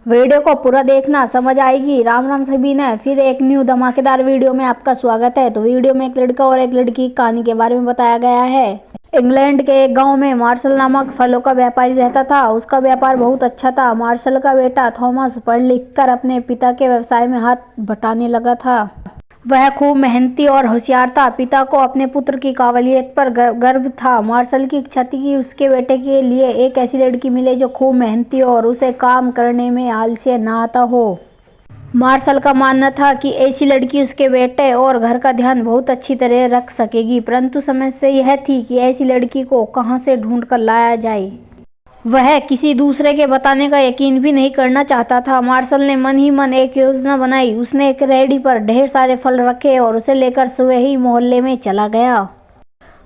Video को पूरा देखना, समझ आएगी। राम राम सभी ने, फिर एक न्यू धमाकेदार वीडियो में आपका स्वागत है। तो वीडियो में एक लड़का और एक लड़की की कहानी के बारे में बताया गया है। इंग्लैंड के एक गांव में मार्शल नामक फलों का व्यापारी रहता था। उसका व्यापार बहुत अच्छा था। मार्शल का बेटा थॉमस पढ़ लिख कर अपने पिता के व्यवसाय में हाथ बटाने लगा था। वह खूब मेहनती और होशियार था। पिता को अपने पुत्र की काबिलियत पर गर्व था। मार्शल की इच्छा थी कि उसके बेटे के लिए एक ऐसी लड़की मिले जो खूब मेहनती और उसे काम करने में आलस्य न आता हो। मार्शल का मानना था कि ऐसी लड़की उसके बेटे और घर का ध्यान बहुत अच्छी तरह रख सकेगी, परंतु समस्या यह थी कि ऐसी लड़की को कहां से ढूंढ कर लाया जाए। वह किसी दूसरे के बताने का यकीन भी नहीं करना चाहता था। मार्शल ने मन ही मन एक योजना बनाई। उसने एक रेहड़ी पर ढेर सारे फल रखे और उसे लेकर सुबह ही मोहल्ले में चला गया।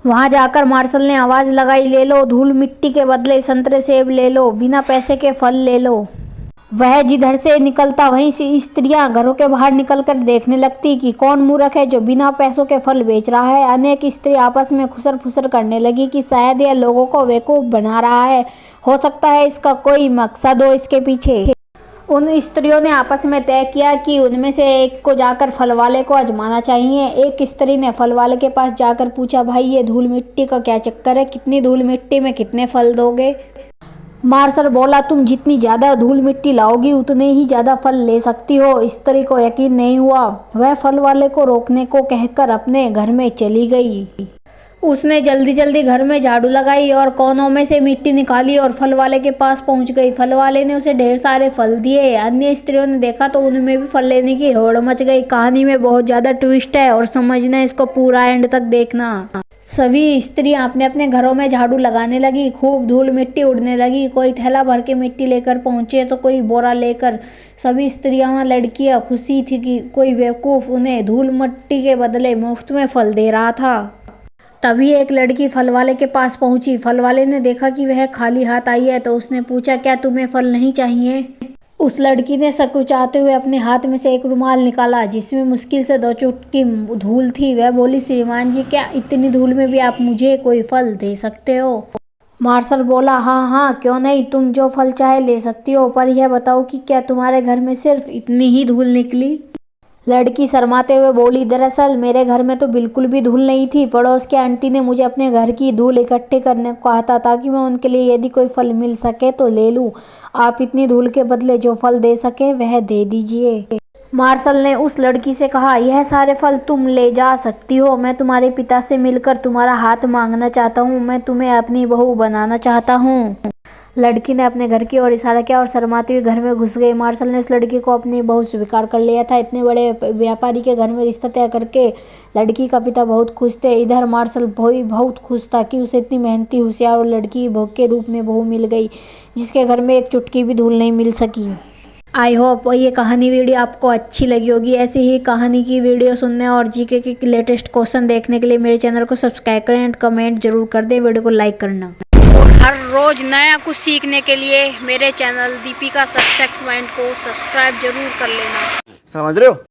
वहां जाकर मार्शल ने आवाज लगाई, ले लो धूल मिट्टी के बदले संतरे सेब ले लो, बिना पैसे के फल ले लो। वह जिधर से निकलता वहीं से स्त्रियां घरों के बाहर निकलकर देखने लगती कि कौन मूर्ख है जो बिना पैसों के फल बेच रहा है। अनेक स्त्री आपस में खुसर फुसर करने लगी कि शायद यह लोगों को बेवकूफ बना रहा है। हो सकता है इसका कोई मकसद हो इसके पीछे। उन स्त्रियों ने आपस में तय किया कि उनमें से एक को जाकर फल वाले को आजमाना चाहिए। एक स्त्री ने फल वाले के पास जाकर पूछा, भाई ये धूल मिट्टी का क्या चक्कर है? कितनी धूल मिट्टी में कितने फल दोगे? मार्शल बोला, तुम जितनी ज्यादा धूल मिट्टी लाओगी उतने ही ज्यादा फल ले सकती हो। स्त्री को यकीन नहीं हुआ। वह फल वाले को रोकने को कहकर अपने घर में चली गई। उसने जल्दी जल्दी घर में झाड़ू लगाई और कोनों में से मिट्टी निकाली और फल वाले के पास पहुंच गई। फल वाले ने उसे ढेर सारे फल दिए। अन्य स्त्रियों ने देखा तो उनमें भी फल लेने की होड़ मच गई। कहानी में बहुत ज्यादा ट्विस्ट है और समझना, इसको पूरा एंड तक देखना। सभी स्त्रियां अपने अपने घरों में झाड़ू लगाने लगी। खूब धूल मिट्टी उड़ने लगी। कोई थैला भर के मिट्टी लेकर पहुंचे तो कोई बोरा लेकर। सभी स्त्रियां लड़कियां खुशी थी कि कोई बेवकूफ उन्हें धूल मिट्टी के बदले मुफ्त में फल दे रहा था। तभी एक लड़की फल वाले के पास पहुंची। फल वाले ने देखा कि वह खाली हाथ आई है तो उसने पूछा, क्या तुम्हें फल नहीं चाहिए? उस लड़की ने सकुचाते हुए अपने हाथ में से एक रुमाल निकाला जिसमें मुश्किल से 2 चुटकी धूल थी। वह बोली, श्रीमान जी, क्या इतनी धूल में भी आप मुझे कोई फल दे सकते हो? मार्शल बोला, हाँ हाँ क्यों नहीं, तुम जो फल चाहे ले सकती हो, पर यह बताओ कि क्या तुम्हारे घर में सिर्फ इतनी ही धूल निकली? लड़की शर्माते हुए बोली, दरअसल मेरे घर में तो बिल्कुल भी धूल नहीं थी। पड़ोस के आंटी ने मुझे अपने घर की धूल इकट्ठे करने को कहा था ताकि मैं उनके लिए यदि कोई फल मिल सके तो ले लूं। आप इतनी धूल के बदले जो फल दे सके वह दे दीजिए। मार्शल ने उस लड़की से कहा, यह सारे फल तुम ले जा सकती हो। मैं तुम्हारे पिता से मिलकर तुम्हारा हाथ मांगना चाहता हूँ। मैं तुम्हें अपनी बहू बनाना चाहता हूँ। लड़की ने अपने घर की ओर इशारा किया और शर्माती हुई घर में घुस गई। मार्शल ने उस लड़की को अपनी बहू स्वीकार कर लिया था। इतने बड़े व्यापारी के घर में रिश्ता तय करके लड़की का पिता बहुत खुश थे। इधर मार्शल बहुत खुश था कि उसे इतनी मेहनती, होशियार और लड़की बहू के रूप में बहू मिल गई जिसके घर में एक चुटकी भी धूल नहीं मिल सकी। आई होप ये कहानी वीडियो आपको अच्छी लगी होगी। ऐसे ही कहानी की वीडियो सुनने और जीके के लेटेस्ट क्वेश्चन देखने के लिए मेरे चैनल को सब्सक्राइब करें एंड कमेंट जरूर कर दें। वीडियो को लाइक करना। हर रोज नया कुछ सीखने के लिए मेरे चैनल दीपिका सक्सेस माइंड को सब्सक्राइब जरूर कर लेना। समझ रहे हो?